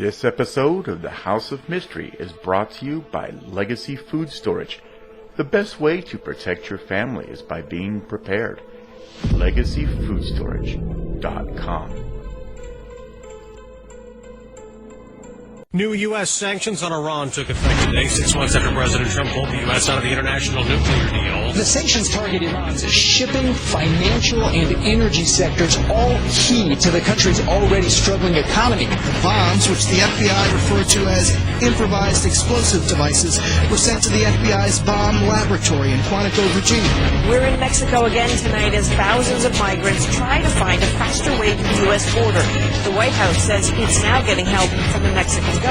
This episode of the House of Mystery is brought to you by Legacy Food Storage. The best way to protect your family is by being prepared. LegacyFoodStorage.com. New U.S. sanctions on Iran took effect today, 6 months after President Trump pulled the U.S. out of the international nuclear deal. The sanctions target Iran's shipping, financial, and energy sectors, all key to the country's already struggling economy. The bombs, which the FBI referred to as improvised explosive devices, were sent to the FBI's bomb laboratory in Quantico, Virginia. We're in Mexico again tonight as thousands of migrants try to find a faster way to the U.S. border. The White House says it's now getting help from the Mexican government.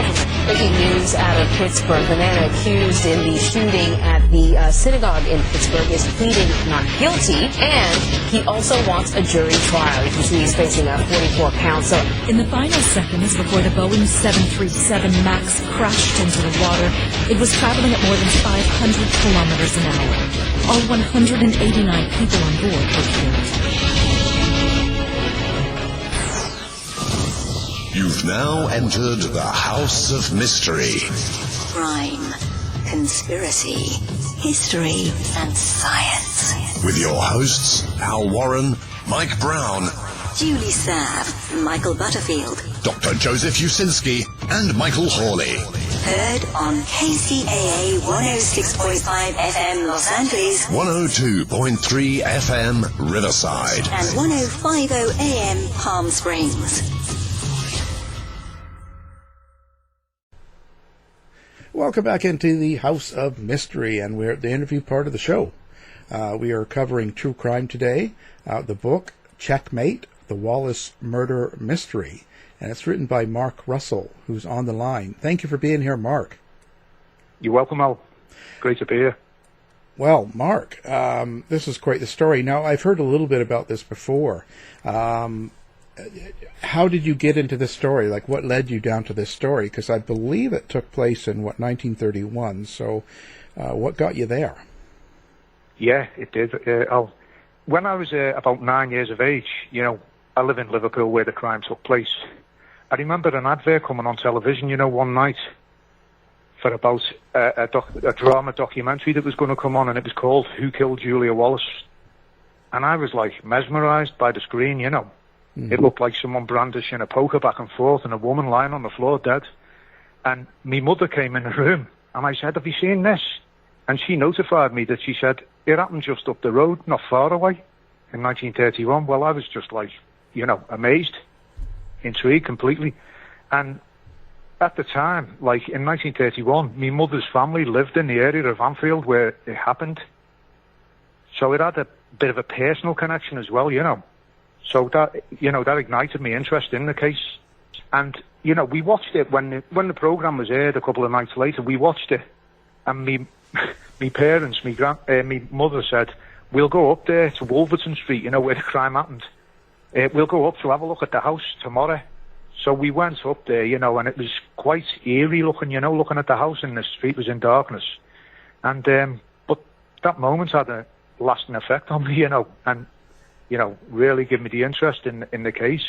Breaking news out of Pittsburgh. The man accused in the shooting at the synagogue in Pittsburgh is pleading not guilty, and he also wants a jury trial. You can see he's facing 44 counts. In the final seconds before the Boeing 737 MAX crashed into the water, it was traveling at more than 500 kilometers an hour. All 189 people on board were killed. You've now entered the House of Mystery. Crime, conspiracy, history, and science. With your hosts, Al Warren, Mike Brown, Julie Sav, Michael Butterfield, Dr. Joseph Usinski, and Michael Hawley. Heard on KCAA 106.5 FM Los Angeles, 102.3 FM Riverside, and 105.0 AM Palm Springs. Welcome back into the House of Mystery, and we're at the interview part of the show. We are covering true crime today, the book Checkmate, the Wallace Murder Mystery, and it's written by Mark Russell, who's on the line. Thank you for being here, Mark. You're welcome, Al. Great to be here. Well, Mark, this is quite the story. Now, I've heard a little bit about this before. How did you get into this story? Like, what led you down to this story? Because I believe it took place in, 1931. So what got you there? Yeah, it did. When I was about 9 years of age, I live in Liverpool where the crime took place. I remember an advert coming on television, one night for about a drama documentary that was going to come on, and it was called Who Killed Julia Wallace? And I was, mesmerised by the screen, Mm-hmm. It looked like someone brandishing a poker back and forth and a woman lying on the floor dead. And my mother came in the room and I said, "Have you seen this?" And she notified me that she said, "It happened just up the road, not far away, in 1931. Well, I was just amazed, intrigued completely. And at the time, in 1931, my mother's family lived in the area of Anfield where it happened. So it had a bit of a personal connection as well, So that ignited my interest in the case. And, we watched it when the programme was aired a couple of nights later. We watched it, and me parents, me mother said, "We'll go up there to Wolverton Street, where the crime happened. We'll go up to have a look at the house tomorrow." So we went up there, and it was quite eerie looking, looking at the house, and the street was in darkness. And but that moment had a lasting effect on me, and really give me the interest in the case.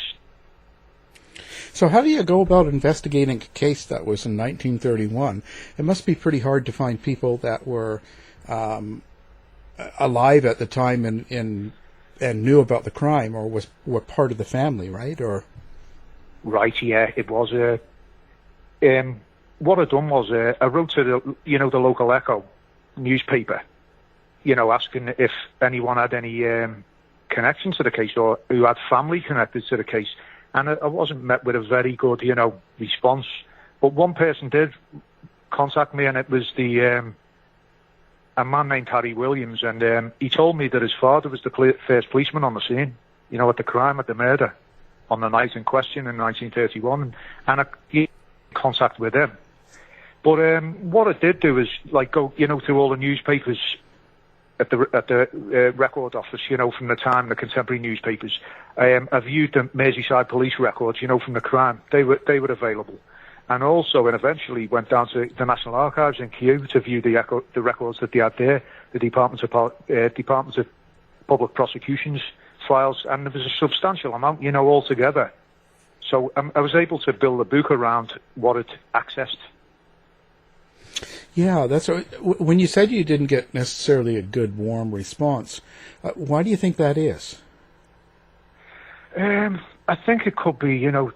So how do you go about investigating a case that was in 1931? It must be pretty hard to find people that were alive at the time and knew about the crime or were part of the family, right? Or right, yeah, it was. What I done was I wrote to the local Echo newspaper, asking if anyone had any connection to the case or who had family connected to the case, and I wasn't met with a very good response. But one person did contact me, and it was a man named Harry Williams, and he told me that his father was the first policeman on the scene, at the crime, at the murder on the night in question in 1931, and I got in contact with him. But what I did do is go through all the newspapers at the record office, from the time, the contemporary newspapers. I viewed the Merseyside police records, from the crime. They were available. And also, and eventually went down to the National Archives in Kew to view the records that they had there, the Department of Public Prosecutions files, and there was a substantial amount, altogether. So I was able to build a book around what it accessed. Yeah, that's when you said you didn't get necessarily a good, warm response. Why do you think that is? I think it could be, I'm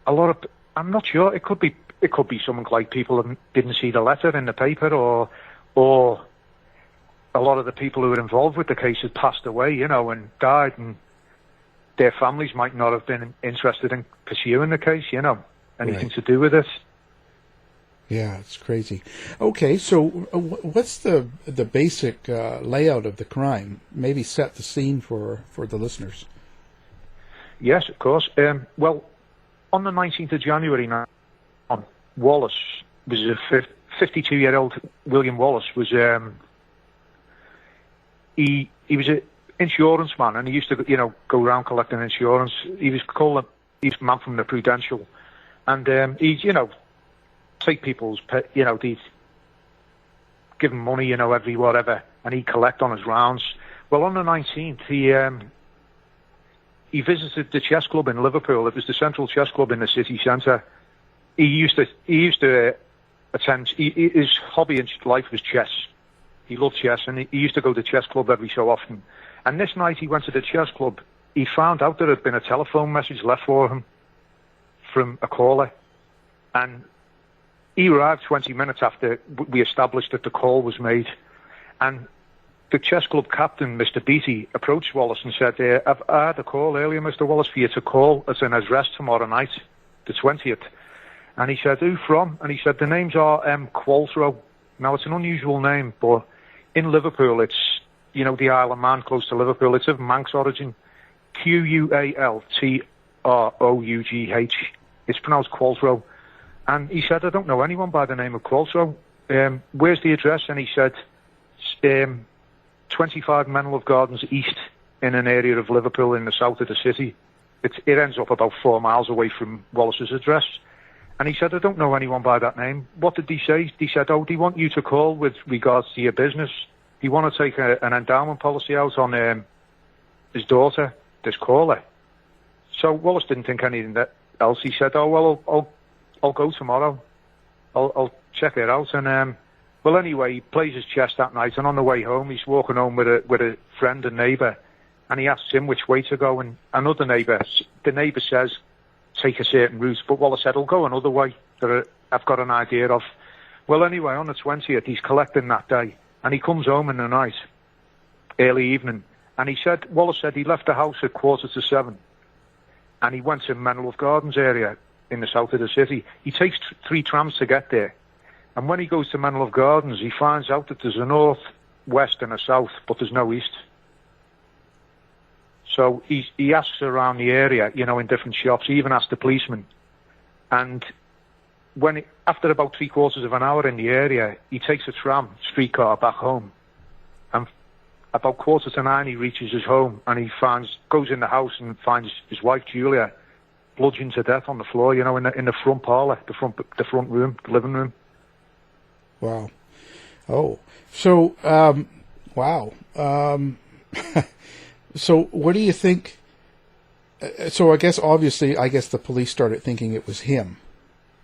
not sure. It could be something like people didn't see the letter in the paper, or a lot of the people who were involved with the case had passed away, and died, and their families might not have been interested in pursuing the case, anything to do with it. Yeah, it's crazy. Okay, so what's the basic layout of the crime? Maybe set the scene for the listeners. Yes, of course. Well, on the 19th of January, Wallace was a 52-year-old. William Wallace was he was an insurance man, and he used to go around collecting insurance. He was called he's a man from the Prudential, and he'd take people's they'd give him money every whatever, and he'd collect on his rounds. Well, on the 19th he visited the chess club in Liverpool. It was the Central Chess Club in the city centre. He used to attend. His hobby in life was chess. He loved chess, and he used to go to the chess club every so often. And this night he went to the chess club. He found out there had been a telephone message left for him from a caller, and he arrived 20 minutes after we established that the call was made. And the chess club captain, Mr. Beattie, approached Wallace and said, I've had a call earlier, Mr. Wallace, for you to call as an address tomorrow night, the 20th. And he said, who from? And he said, the names are Qualtrough. Now, it's an unusual name, but in Liverpool, it's, the Isle of Man, close to Liverpool. It's of Manx origin. Qualtrough. It's pronounced Qualtrough. And he said, I don't know anyone by the name of Qualtrough. Where's the address? And he said, 25 Menlove Gardens East, in an area of Liverpool in the south of the city. It ends up about 4 miles away from Wallace's address. And he said, I don't know anyone by that name. What did he say? He said, they want you to call with regards to your business. They want to take an endowment policy out on his daughter, this caller. So Wallace didn't think anything else. He said, I'll go tomorrow. I'll check it out. And well, anyway, he plays his chess that night, and on the way home, he's walking home with a friend and neighbour, and he asks him which way to go. And another neighbour, the neighbour says, take a certain route, but Wallace said, I'll go another way that I've got an idea of. Well, anyway, on the 20th, he's collecting that day, and he comes home in the night, early evening, and Wallace said he left the house at 7:15, and he went to Menlove Gardens area in the south of the city. He takes 3 trams to get there, and when he goes to Menlove Gardens, he finds out that there's a north, west, and a south, but there's no east. So he asks around the area, in different shops. He even asked the policeman. And after about 3/4 of an hour in the area, he takes a streetcar back home. And about 8:45, he reaches his home, and he goes in the house and finds his wife, Julia, bludgeoned to death on the floor, in the front parlour, the front room, the living room. Wow. Oh. So, wow. So what do you think? So I guess the police started thinking it was him.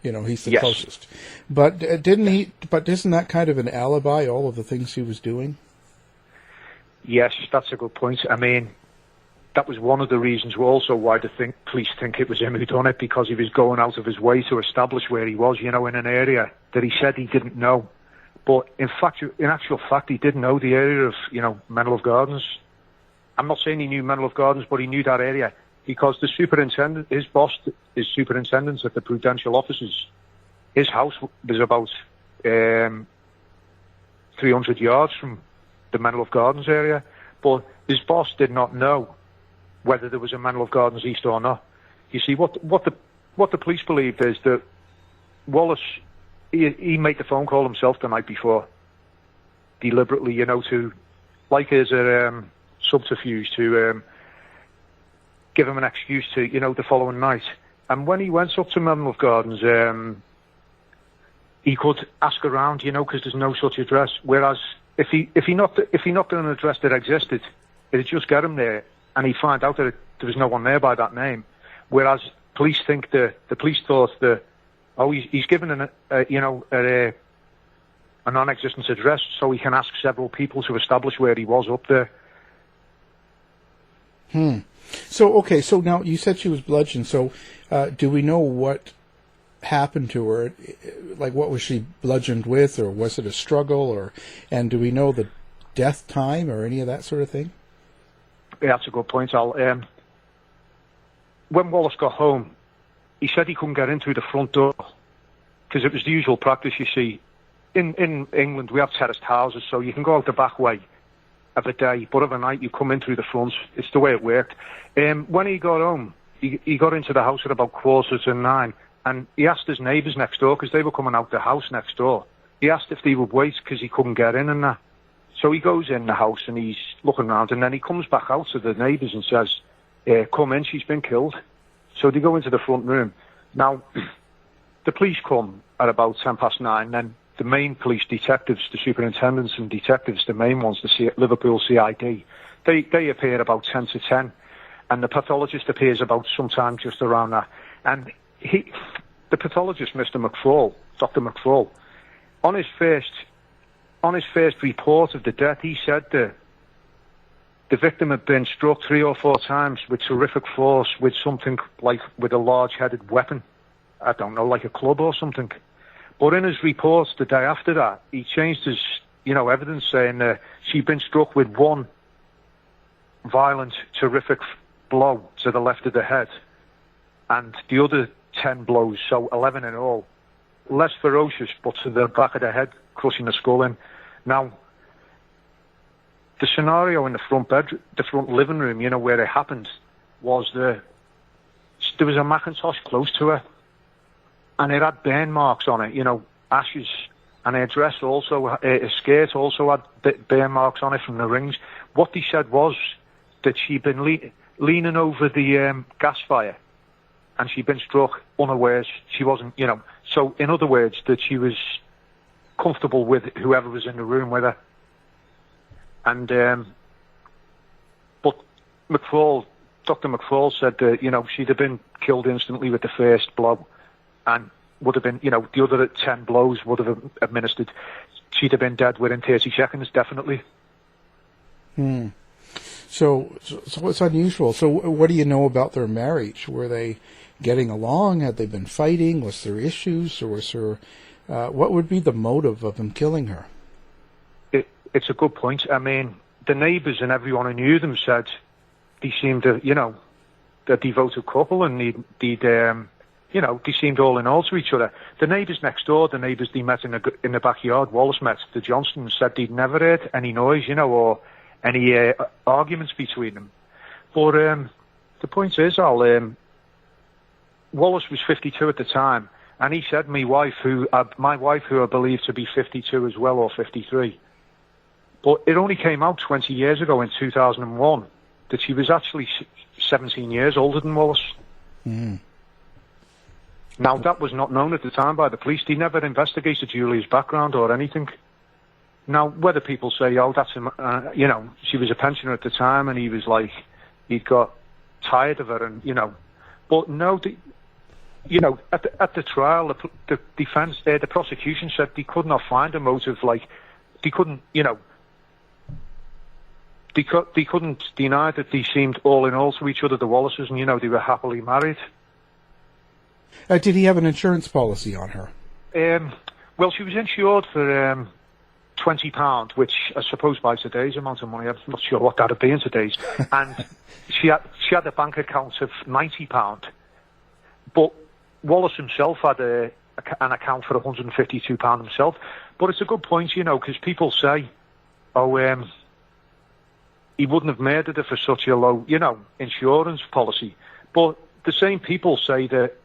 He's the closest. But isn't that kind of an alibi, all of the things he was doing? Yes, that's a good point. I mean, that was one of the reasons also why the police think it was him who done it, because he was going out of his way to establish where he was, in an area that he said he didn't know. But in actual fact, he did know the area of, Menlove Gardens. I'm not saying he knew Menlove Gardens, but he knew that area because the superintendent, his boss, is superintendent at the Prudential offices. His house was about 300 yards from the Menlove Gardens area, but his boss did not know whether there was a Menlove Gardens East or not. You see, what the police believed is that Wallace, he made the phone call himself the night before, deliberately, to, like as a subterfuge to give him an excuse to, the following night. And when he went up to Menlove Gardens, he could ask around, because there's no such address. Whereas if he knocked on an address that existed, it'd just get him there, and he'd find out that there was no one there by that name. Whereas police think the police thought that, he's given a non-existent address, so he can ask several people to establish where he was up there. So now you said she was bludgeoned. So do we know what happened to her? Like, what was she bludgeoned with, or was it a struggle, and do we know the death time or any of that sort of thing? Yeah, that's a good point, Al. When Wallace got home, he said he couldn't get in through the front door because it was the usual practice, you see. In England, we have terraced houses, so you can go out the back way of a day, but of a night you come in through the front. It's the way it worked. When he got home, he got into the house at about 8:45, and he asked his neighbours next door, because they were coming out the house next door. He asked if they would wait because he couldn't get in and that. So he goes in the house and he's looking around, and then he comes back out to the neighbours and says, come in, she's been killed. So they go into the front room. Now, the police come at about 9:10, then the main police detectives, the superintendents and detectives, the main ones, the Liverpool CID, they appear about 10 to 10, and the pathologist appears about sometime just around that. And the pathologist, Mr. McFall, Dr. McFall, on his first report of the death, he said the victim had been struck 3 or 4 times with terrific force with something like with a large-headed weapon. I don't know, like a club or something. But in his reports the day after that, he changed his, evidence, saying she'd been struck with one violent, terrific blow to the left of the head, and the other 10 blows, so 11 in all, less ferocious, but to the back of the head, crushing the skull in. Now, the scenario in the front living room, where it happened, was there was a Macintosh close to her, and it had burn marks on it, ashes, and her dress also, her skirt also had burn marks on it from the rings. What they said was that she'd been leaning over the gas fire, and she'd been struck unawares. She wasn't, so in other words, that she was comfortable with whoever was in the room with her. And, but Dr. McFall said that, she'd have been killed instantly with the first blow, and would have been, the other 10 blows would have administered. She'd have been dead within 30 seconds, definitely. So it's unusual. So what do you know about their marriage? Were they getting along? Had they been fighting? Was there issues? Or was there, what would be the motive of him killing her? It's a good point. I mean, the neighbours and everyone who knew them said they seemed a devoted couple, and they seemed all in all to each other. The neighbours next door, the neighbours they met in the backyard, Wallace met, the Johnstons, said they'd never heard any noise, or any arguments between them. But the point is, Wallace was 52 at the time, and he said my wife, who I believe to be 52 as well, or 53. But it only came out 20 years ago in 2001 that she was actually 17 years older than Wallace. Now, that was not known at the time by the police. They never investigated Julia's background or anything. Now, whether people say, she was a pensioner at the time, and he was like, he'd got tired of her, and, but no, at the trial, the defense, the prosecution said they could not find a motive, like, they couldn't, they couldn't deny that they seemed all in all to each other, the Wallaces, and, they were happily married. Did he have an insurance policy on her? Well, she was insured for £20, which I suppose by today's amount of money, I'm not sure what that would be in today's. And she had a bank account of £90, but Wallace himself had an account for £152 himself. But it's a good point, because people say, he wouldn't have murdered her for such a low, insurance policy. But the same people say that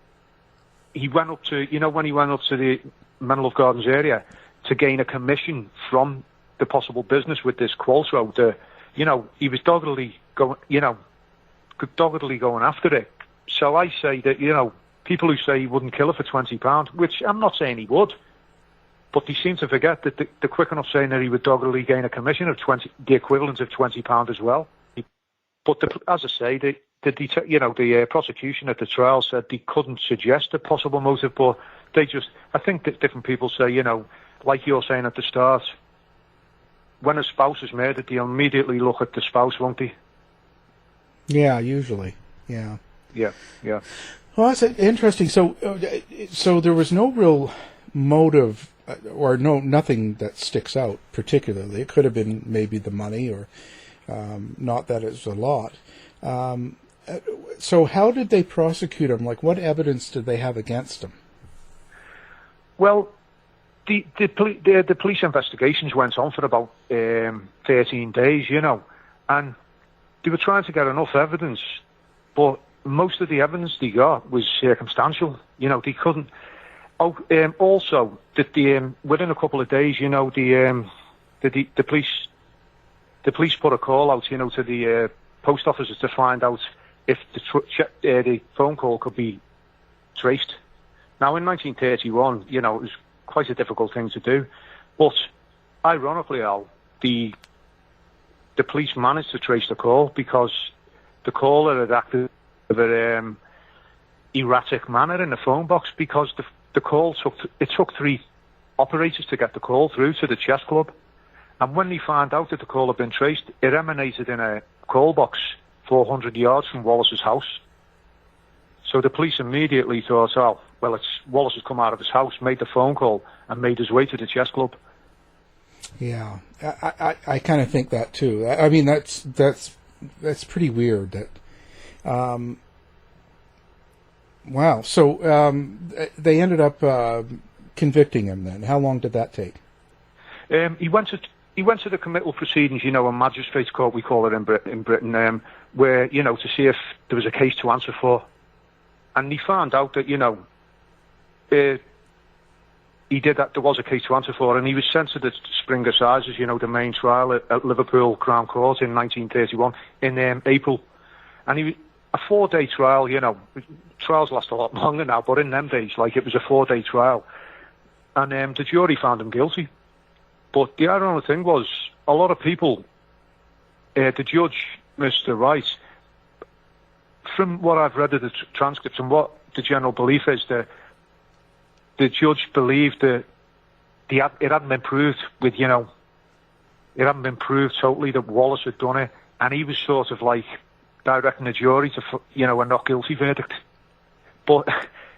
he went up to, when he went up to the Menlo Gardens area to gain a commission from the possible business with this Qualtro, he was doggedly going after it. So I say that, people who say he wouldn't kill her for £20, which I'm not saying he would, but they seem to forget that they're quick enough saying that he would doggedly gain a commission of the equivalent of £20 as well. But as I say, the prosecution at the trial said they couldn't suggest a possible motive, but I think that different people say, like you're saying at the start, when a spouse is murdered, they immediately look at the spouse, won't they? Yeah, usually. Yeah. Yeah. Well, that's interesting. So there was no real motive, or nothing that sticks out particularly. It could have been maybe the money, or not that it's a lot. So how did they prosecute him? Like, what evidence did they have against him? Well, the police investigations went on for about 13 days, and they were trying to get enough evidence, but most of the evidence they got was circumstantial. They couldn't. Also, that within a couple of days, the police put a call out, to the post offices to find out if the phone call could be traced. Now, in 1931, it was quite a difficult thing to do, but ironically, Al, the police managed to trace the call because the caller had acted in an erratic manner in the phone box, because the call took 3 operators to get the call through to the chess club. And when they found out that the call had been traced, it emanated in a call box 400 yards from Wallace's house. So the police immediately thought, Wallace has come out of his house, made the phone call, and made his way to the chess club. Yeah, I kind of think that too. I mean, that's pretty weird. That, wow. So they ended up convicting him. Then, how long did that take? He went to the committal proceedings, a magistrate's court, we call it in Britain, where to see if there was a case to answer for, and he found out that he did that. There was a case to answer for, and he was sent to the Spring Assizes, the main trial at Liverpool Crown Court in 1931 in April, and he was a 4-day trial. Trials last a lot longer now, but in them days, it was a 4-day trial, and the jury found him guilty. But the ironic thing was, a lot of people, the judge, Mr. Wright, from what I've read of the transcripts and what the general belief is, that the judge believed that it hadn't been proved it hadn't been proved totally that Wallace had done it, and he was sort of directing the jury to, a not guilty verdict. But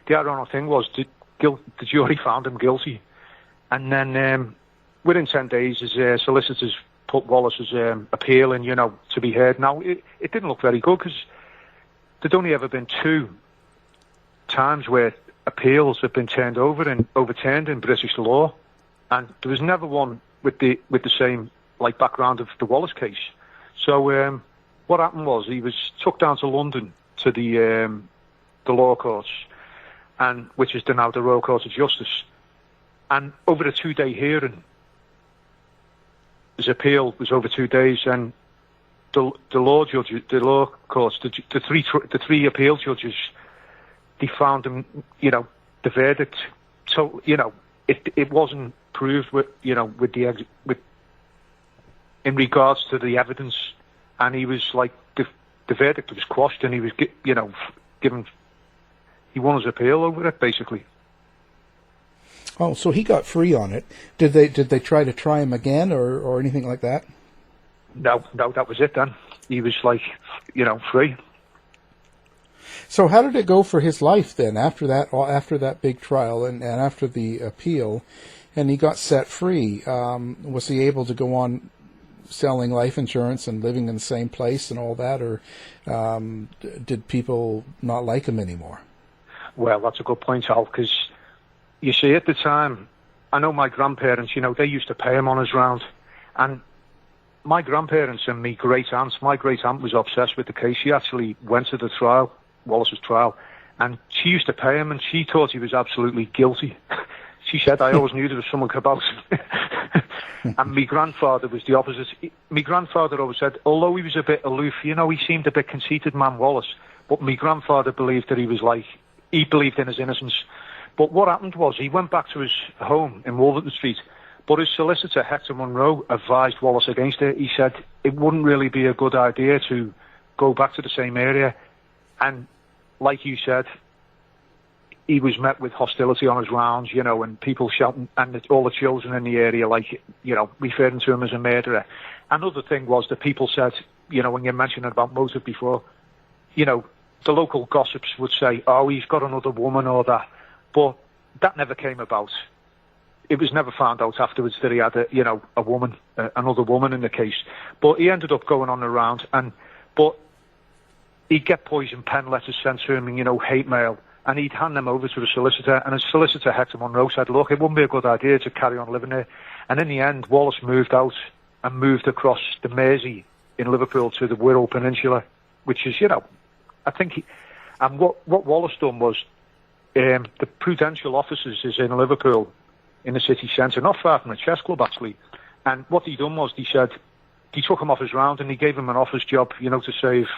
the ironic thing was, the jury found him guilty, and then within 10 days, his solicitors put Wallace's appeal in, to be heard. Now, it didn't look very good, because there'd only ever been 2 times where appeals have been overturned in British law, and there was never one with the same background of the Wallace case. So what happened was, he was took down to London to the law courts, and which is now the Royal Court of Justice, and over a 2-day hearing, his appeal was over 2 days, and the law courts, the three appeal judges, they found him, the verdict. So, it wasn't proved with in regards to the evidence, and he was the verdict was quashed, and he was, given, he won his appeal over it, basically. Oh, so he got free on it. Did they try to try him again or anything like that? No, that was it then. He was free. So how did it go for his life then after that big trial and after the appeal, and he got set free? Was he able to go on selling life insurance and living in the same place and all that, or did people not like him anymore? Well, that's a good point, Al, because you see, at the time, I know my grandparents, they used to pay him on his round, and my grandparents and my great aunt was obsessed with the case. She actually went to the trial, Wallace's trial, and she used to pay him, and she thought he was absolutely guilty. She said, I always knew there was someone about him. And my grandfather was the opposite. My grandfather always said, although he was a bit aloof, he seemed a bit conceited, man Wallace, but my grandfather believed that he believed in his innocence. But what happened was, he went back to his home in Wolverton Street, but his solicitor, Hector Munro, advised Wallace against it. He said it wouldn't really be a good idea to go back to the same area. And like you said, he was met with hostility on his rounds, you know, and people shouting, and all the children in the area, like, you know, referring to him as a murderer. Another thing was that people said, you know, when you mentioned about motive before, you know, the local gossips would say, oh, he's got another woman or that. But that never came about. It was never found out afterwards that he had a woman, another woman in the case. But he ended up going on the round, but he'd get poison pen letters sent to him, and, you know, hate mail, and he'd hand them over to the solicitor, and his solicitor, Hector Monroe, said, look, it wouldn't be a good idea to carry on living there. And in the end, Wallace moved out and moved across the Mersey in Liverpool to the Wirral Peninsula, which is, you know, I think, and what Wallace done was, the Prudential offices is in Liverpool, in the city centre, not far from the chess club, actually. And what he done was, he said, he took him off his round and he gave him an office job, you know, to save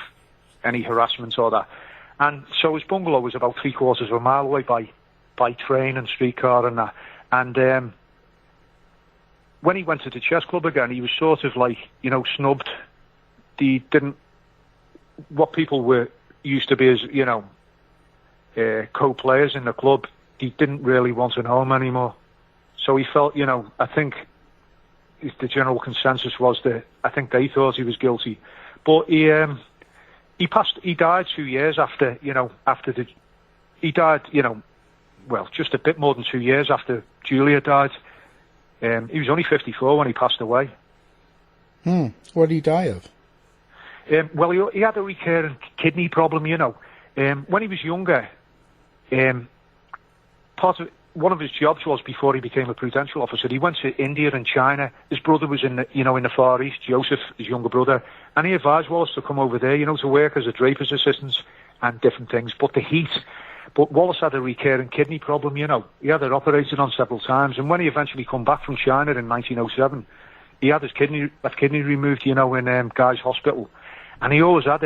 any harassment or that. And so his bungalow was about 3/4 of a mile away by train and streetcar and that. And when he went to the chess club again, he was sort of like, you know, snubbed. He didn't, what people were used to be as, you know, co-players in the club, he didn't really want to know him anymore. So he felt, you know, I think the general consensus was that I think they thought he was guilty. But he died 2 years after, you know, he died, you know, well, just a bit more than 2 years after Julia died. He was only 54 when he passed away. What did he die of? Well, he had a recurrent kidney problem, you know. When he was younger, one of his jobs was, before he became a Prudential officer, he went to India and China. His brother was in the Far East, Joseph, his younger brother, and he advised Wallace to come over there, you know, to work as a draper's assistant and different things. But the heat. But Wallace had a recurrent kidney problem, you know. He had it operated on several times, and when he eventually come back from China in 1907, he had his left kidney removed, you know, in Guy's Hospital, and he always had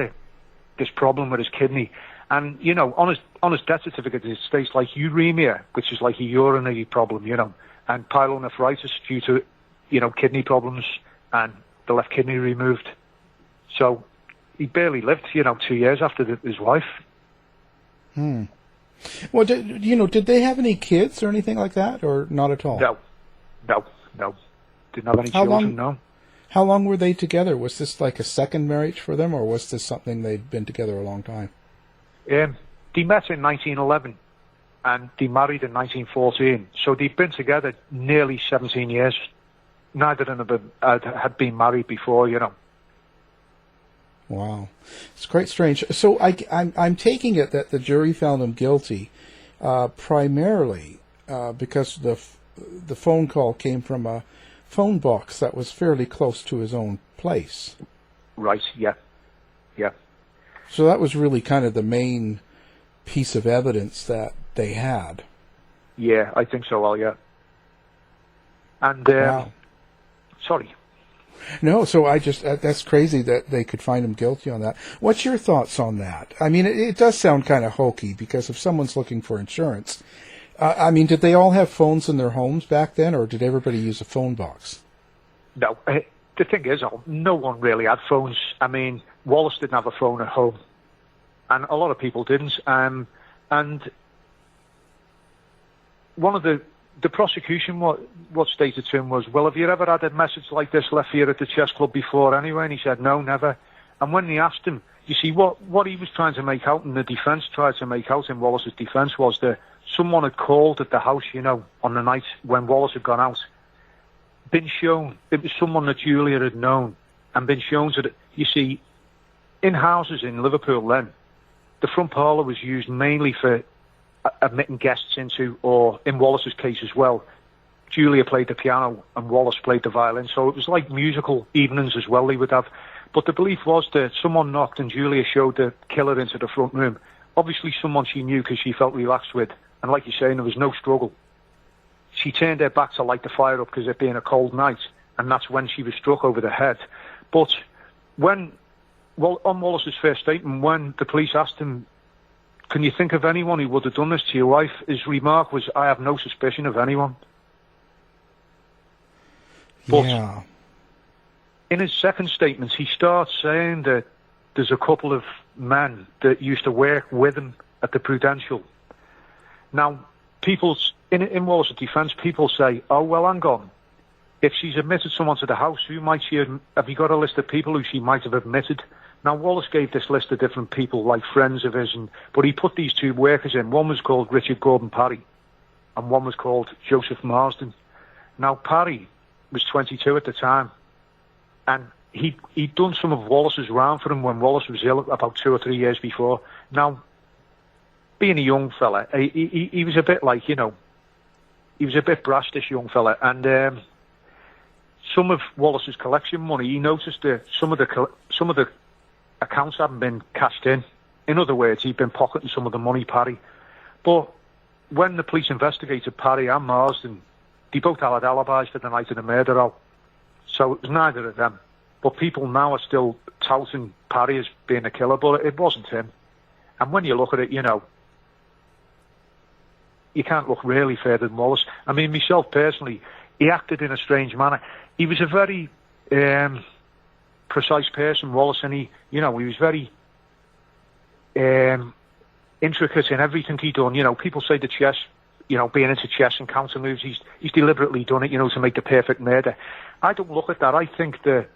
this problem with his kidney. And, you know, on his death certificate, it states like uremia, which is like a urinary problem, you know, and pyelonephritis due to, you know, kidney problems and the left kidney removed. So he barely lived, you know, 2 years after his wife. Well, did they have any kids or anything like that, or not at all? No. Didn't have any children, no. How long were they together? Was this like a second marriage for them, or was this something they'd been together a long time? They met in 1911 and they married in 1914. So they've been together nearly 17 years. Neither of them had been married before, you know. Wow. It's quite strange. So I'm taking it that the jury found him guilty primarily because the phone call came from a phone box that was fairly close to his own place. Right, yeah. So that was really kind of the main piece of evidence that they had. Yeah, I think so, well, yeah. And, wow. Sorry. No, so that's crazy that they could find him guilty on that. What's your thoughts on that? I mean, it does sound kind of hokey, because if someone's looking for insurance, I mean, did they all have phones in their homes back then, or did everybody use a phone box? No, the thing is, no one really had phones. I mean, Wallace didn't have a phone at home, and a lot of people didn't. And one of the prosecution, what stated to him was, well, have you ever had a message like this left here at the chess club before anyway? And he said, no, never. And when they asked him, you see, what he was trying to make out, and the defence tried to make out in Wallace's defence, was that someone had called at the house, you know, on the night when Wallace had gone out, been shown, it was someone that Julia had known, and been shown to you see, in houses in Liverpool then, the front parlour was used mainly for admitting guests into, or in Wallace's case as well, Julia played the piano and Wallace played the violin, so it was like musical evenings as well they would have. But the belief was that someone knocked and Julia showed the killer into the front room. Obviously someone she knew because she felt relaxed with, and like you're saying, there was no struggle. She turned her back to light the fire up because it being a cold night, and that's when she was struck over the head. But on Wallace's first statement, when the police asked him, can you think of anyone who would have done this to your wife? His remark was, I have no suspicion of anyone. But yeah. In his second statement, he starts saying that there's a couple of men that used to work with him at the Prudential. Now, in Wallace's defence, people say, oh, well, hang on. If she's admitted someone to the house, who might she have you got a list of people who she might have admitted? Now, Wallace gave this list of different people, like friends of his, but he put these two workers in. One was called Richard Gordon Parry, and one was called Joseph Marsden. Now, Parry was 22 at the time, and he'd done some of Wallace's round for him when Wallace was ill about 2 or 3 years before. Now, being a young fella, he was a bit like, you know, he was a bit brash, this young fella, and some of Wallace's collection money, he noticed that some of the accounts hadn't been cashed in. In other words, he'd been pocketing some of the money, Parry. But when the police investigated Parry and Marsden, they both had alibis for the night of the murder, Al. So it was neither of them. But people now are still touting Parry as being a killer, but it wasn't him. And when you look at it, you know, you can't look really further than Wallace. I mean, myself personally, he acted in a strange manner. He was a very precise person, Wallace, and he was very intricate in everything he done. You know, people say the chess, you know, being into chess and counter moves, he's deliberately done it, you know, to make the perfect murder. I don't look at that. I think that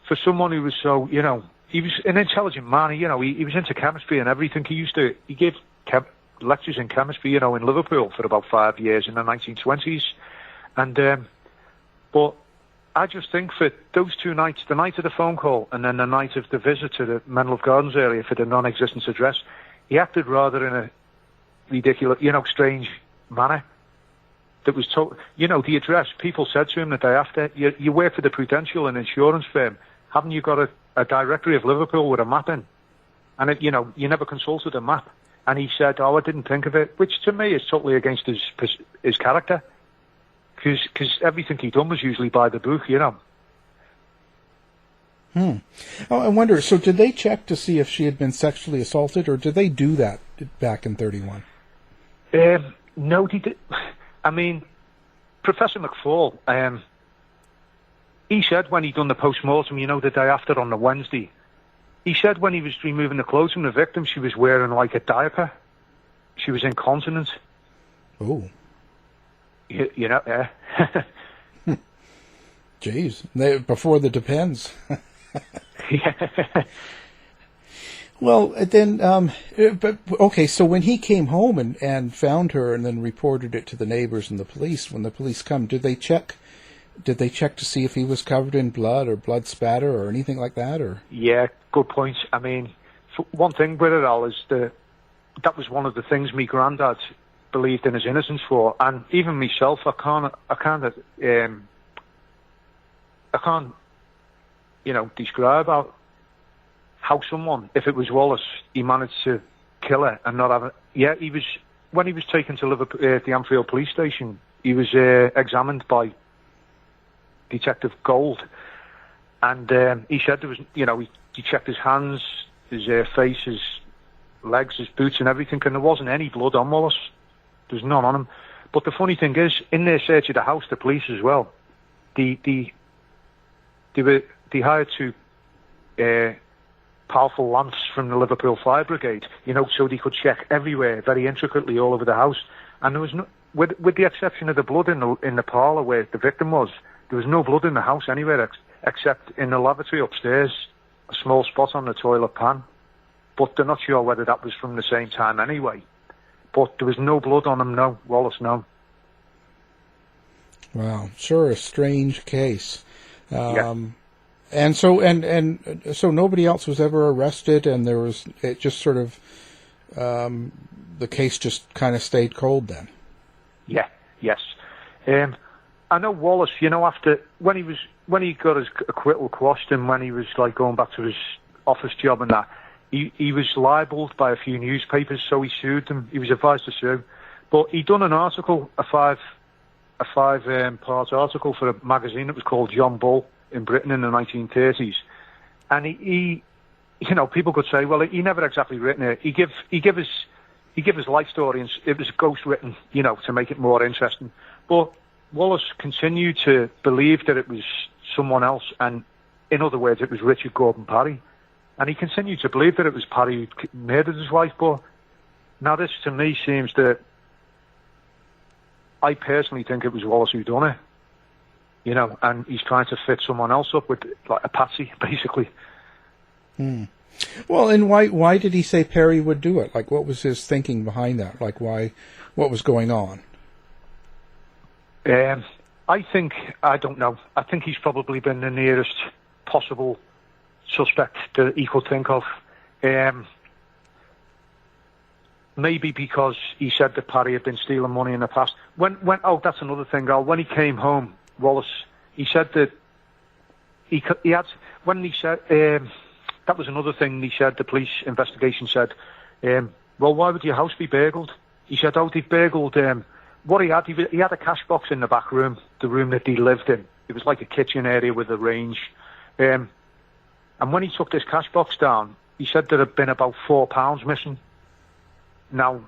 for someone who was so, you know, he was an intelligent man. You know, he was into chemistry and everything. He gave lectures in chemistry, you know, in Liverpool for about 5 years in the 1920s. And, but I just think for those 2 nights, the night of the phone call and then the night of the visit to the Menlove Gardens area for the non-existence address, he acted rather in a ridiculous, you know, strange manner. That was you know, the address, people said to him the day after, you work for the Prudential, an insurance firm. Haven't you got a directory of Liverpool with a map in? And, you know, you never consulted a map. And he said, oh, I didn't think of it, which to me is totally against his character. Because everything he done was usually by the book, you know. Oh, I wonder, so did they check to see if she had been sexually assaulted, or did they do that back in 31? No, they did. I mean, Professor McFall, he said when he done the post-mortem, you know, the day after on the Wednesday, he said when he was removing the clothes from the victim, she was wearing like a diaper. She was incontinent. Oh. You know, yeah. Jeez, before the depends. Yeah. Well, then, but okay. So when he came home and found her, and then reported it to the neighbors and the police, when the police come, did they check to see if he was covered in blood or blood spatter or anything like that? Or yeah, good point. I mean, one thing with it all is that was one of the things my granddad believed in his innocence for, and even myself, I can't, you know, describe how someone, if it was Wallace, he managed to kill her and not have it. Yeah, when he was taken to Liverpool, the Anfield police station, he was examined by Detective Gold, and he said there was, you know, he checked his hands, his face, his legs, his boots and everything, and there wasn't any blood on Wallace. There's none on him. But the funny thing is, in their search of the house, the police as well, they hired 2 powerful lamps from the Liverpool Fire Brigade, you know, so they could check everywhere, very intricately all over the house. And there was no, with the exception of the blood in the parlour where the victim was, there was no blood in the house anywhere except in the lavatory upstairs, a small spot on the toilet pan. But they're not sure whether that was from the same time anyway. But there was no blood on him, no. Wallace, no. Wow, sure, a strange case. Yeah. And so nobody else was ever arrested, and it just sort of, the case just kind of stayed cold then. Yeah, yes. I know Wallace, you know, when he got his acquittal quashed and when he was like going back to his office job and that, he was libelled by a few newspapers, so he sued them. He was advised to sue. But he'd done an article, a five-part article for a magazine that was called John Bull in Britain in the 1930s. And he you know, people could say, well, he never exactly written it. He gave his life story, and it was ghostwritten, you know, to make it more interesting. But Wallace continued to believe that it was someone else, and in other words, it was Richard Gordon Parry. And he continued to believe that it was Parry who murdered his wife. But now this, to me, seems that I personally think it was Wallace who done it. You know, and he's trying to fit someone else up with, like, a patsy, basically. Well, and why did he say Perry would do it? Like, what was his thinking behind that? Like, what was going on? I don't know. I think he's probably been the nearest possible suspect that he could think of. Maybe because he said that Parry had been stealing money in the past. That's another thing, Al. When he came home, Wallace, he said that he had, when he said, that was another thing he said, the police investigation said, well, why would your house be burgled? He said, they burgled, what he had a cash box in the back room, the room that he lived in. It was like a kitchen area with a range. And when he took this cash box down, he said there had been about £4 missing. Now,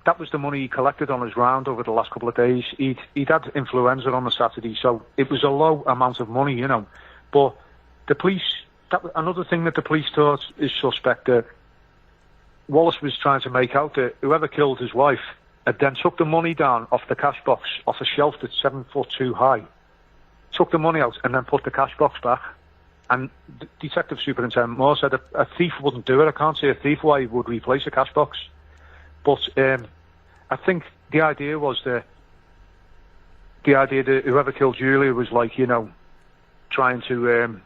that was the money he collected on his round over the last couple of days. He'd had influenza on the Saturday, so it was a low amount of money, you know. But the police, another thing that the police thought is suspect, that Wallace was trying to make out that whoever killed his wife had then took the money down off the cash box, off a shelf that's 7'2" high, took the money out and then put the cash box back. And Detective Superintendent Moore said a thief wouldn't do it. I can't see a thief why he would replace a cash box. But I think the idea that whoever killed Julia was, like, you know, trying to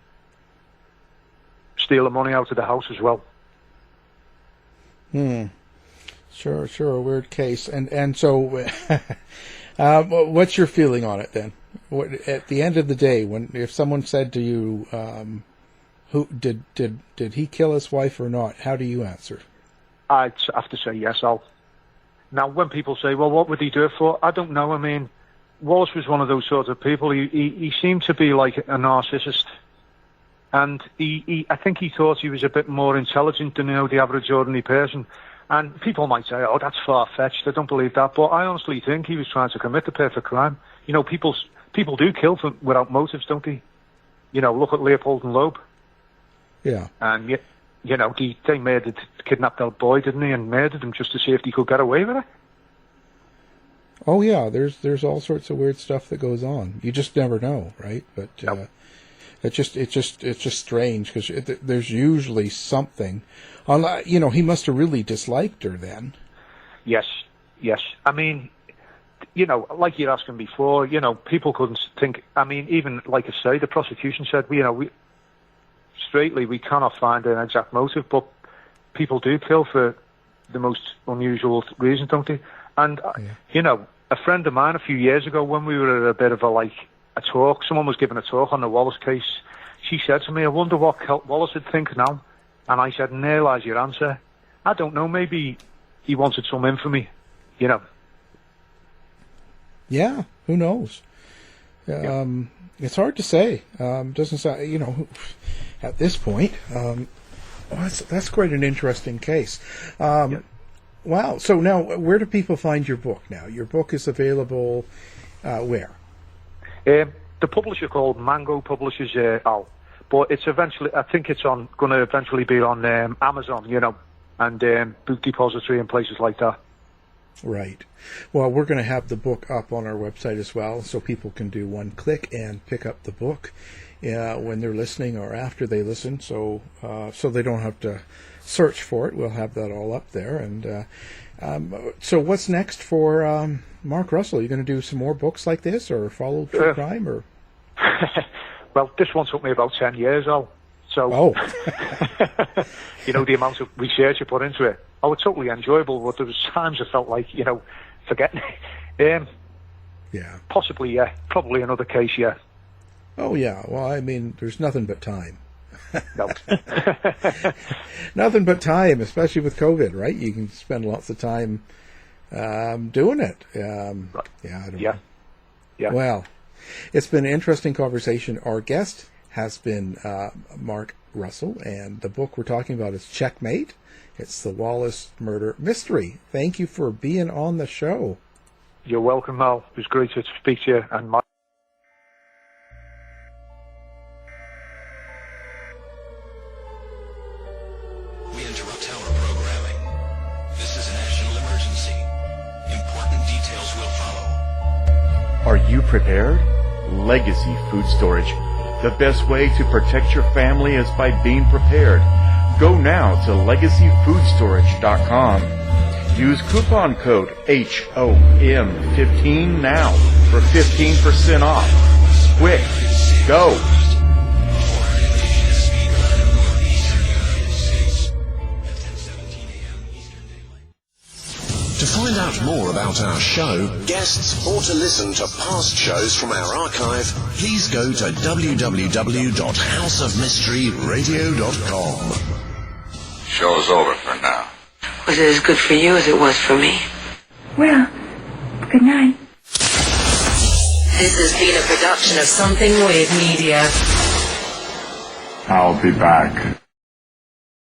steal the money out of the house as well. Sure, a weird case. And so, what's your feeling on it then? At the end of the day, if someone said to you, "Who did he kill his wife or not?" How do you answer? I'd have to say yes, Al. Now, when people say, well, what would he do it for? I don't know. I mean, Wallace was one of those sorts of people. He seemed to be like a narcissist. And I think he thought he was a bit more intelligent than, you know, the average ordinary person. And people might say, oh, that's far-fetched. I don't believe that. But I honestly think he was trying to commit the perfect crime. You know, people do kill without motives, don't they? You know, look at Leopold and Loeb. Yeah. And you know, they kidnapped that boy, didn't they, and murdered him just to see if they could get away with it. Oh yeah, there's all sorts of weird stuff that goes on. You just never know, right? But it's just strange because there's usually something. You know, he must have really disliked her then. Yes. I mean, you know, like you're asking before, you know, people couldn't think. I mean, even like I say, the prosecution said, straightly, we cannot find an exact motive, but people do kill for the most unusual reasons, don't they? And, you know, a friend of mine a few years ago, when we were at a bit of a talk, someone was giving a talk on the Wallace case, she said to me, I wonder what Wallace would think now. And I said, there lies your answer. I don't know, maybe he wanted some infamy, you know. Yeah, who knows? It's hard to say. Doesn't sound, you know, at this point. That's quite an interesting case. Wow. So now, where do people find your book now? Your book is available where? The publisher called Mango publishes Al, but it's eventually. I think it's going to eventually be on Amazon, you know, and Book Depository and places like that. Right. Well, we're going to have the book up on our website as well, so people can do one click and pick up the book when they're listening or after they listen, so they don't have to search for it. We'll have that all up there. And so what's next for Mark Russell? Are you going to do some more books like this or follow true crime? Or? Well, this one took me about 10 years, Al. So, you know, the amount of research you put into it. Oh, it's totally enjoyable, but there was times I felt like, you know, forgetting. Possibly, yeah. Probably another case, yeah. Oh, yeah. Well, I mean, there's nothing but time. No. Nothing but time, especially with COVID, right? You can spend lots of time doing it. Right. Yeah, I don't know. Yeah. Well, it's been an interesting conversation. Our guest has been Mark Russell, and the book we're talking about is Checkmate. It's the Wallace murder mystery. Thank you for being on the show. You're welcome, Mal. It was great to speak to you. And you prepared? Legacy Food Storage. The best way to protect your family is by being prepared. Go now to legacyfoodstorage.com. Use coupon code HOM15 now for 15% off. Quick, go! To find out more about our show, guests, or to listen to past shows from our archive, please go to www.houseofmysteryradio.com. Show's over for now. Was it as good for you as it was for me? Well, good night. This has been a production of Something Weird Media. I'll be back.